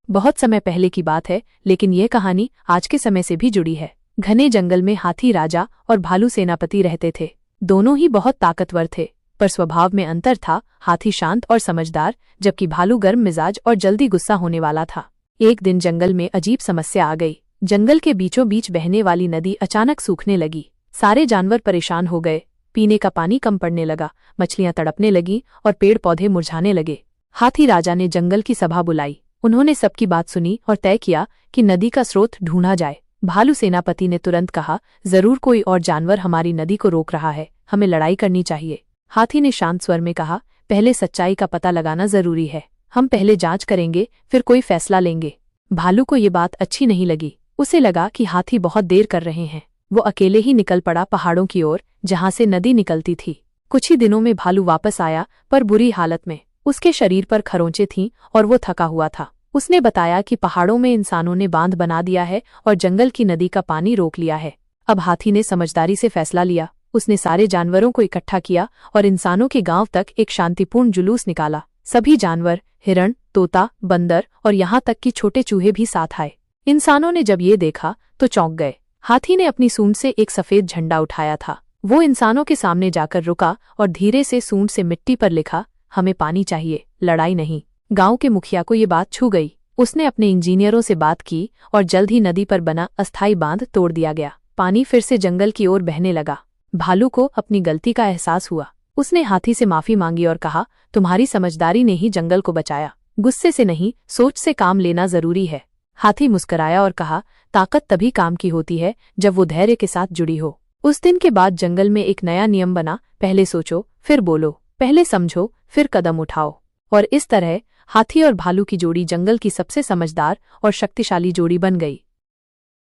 बहुत समय पहले की बात है, लेकिन यह कहानी आज के समय से भी जुड़ी है। घने जंगल में हाथी राजा और भालू सेनापति रहते थे। दोनों ही बहुत ताकतवर थे, पर स्वभाव में अंतर था। हाथी शांत और समझदार, जबकि भालू गर्म मिजाज और जल्दी गुस्सा होने वाला था। एक दिन जंगल में अजीब समस्या आ गई। जंगल के बीचों बीच बहने वाली नदी अचानक सूखने लगी। सारे जानवर परेशान हो गए। पीने का पानी कम पड़ने लगा, मछलियां तड़पने लगीं और पेड़ पौधे मुरझाने लगे। हाथी राजा ने जंगल की सभा बुलाई। उन्होंने सबकी बात सुनी और तय किया कि नदी का स्रोत ढूंढा जाए। भालू सेनापति ने तुरंत कहा, जरूर कोई और जानवर हमारी नदी को रोक रहा है, हमें लड़ाई करनी चाहिए। हाथी ने शांत स्वर में कहा, पहले सच्चाई का पता लगाना जरूरी है। हम पहले जांच करेंगे, फिर कोई फैसला लेंगे। भालू को ये बात अच्छी नहीं लगी। उसे लगा कि हाथी बहुत देर कर रहे हैं। वो अकेले ही निकल पड़ा पहाड़ों की ओर, जहां से नदी निकलती थी। कुछ ही दिनों में भालू वापस आया, पर बुरी हालत में। उसके शरीर पर खरोंचें थीं और वो थका हुआ था। उसने बताया कि पहाड़ों में इंसानों ने बांध बना दिया है और जंगल की नदी का पानी रोक लिया है। अब हाथी ने समझदारी से फैसला लिया। उसने सारे जानवरों को इकट्ठा किया और इंसानों के गांव तक एक शांतिपूर्ण जुलूस निकाला। सभी जानवर, हिरण, तोता, बंदर और यहाँ तक कि छोटे चूहे भी साथ आए। इंसानों ने जब ये देखा तो चौंक गए। हाथी ने अपनी सूंड से एक सफेद झंडा उठाया था। वो इंसानों के सामने जाकर रुका और धीरे से सूंड से मिट्टी पर लिखा, हमें पानी चाहिए, लड़ाई नहीं। गांव के मुखिया को ये बात छू गई। उसने अपने इंजीनियरों से बात की और जल्द ही नदी पर बना अस्थायी बांध तोड़ दिया गया। पानी फिर से जंगल की ओर बहने लगा। भालू को अपनी गलती का एहसास हुआ। उसने हाथी से माफी मांगी और कहा, तुम्हारी समझदारी ने ही जंगल को बचाया। गुस्से से नहीं, सोच से काम लेना जरूरी है। हाथी मुस्कुराया और कहा, ताकत तभी काम की होती है जब वो धैर्य के साथ जुड़ी हो। उस दिन के बाद जंगल में एक नया नियम बना, पहले सोचो फिर बोलो, पहले समझो फिर कदम उठाओ। और इस तरह हाथी और भालू की जोड़ी जंगल की सबसे समझदार और शक्तिशाली जोड़ी बन गई।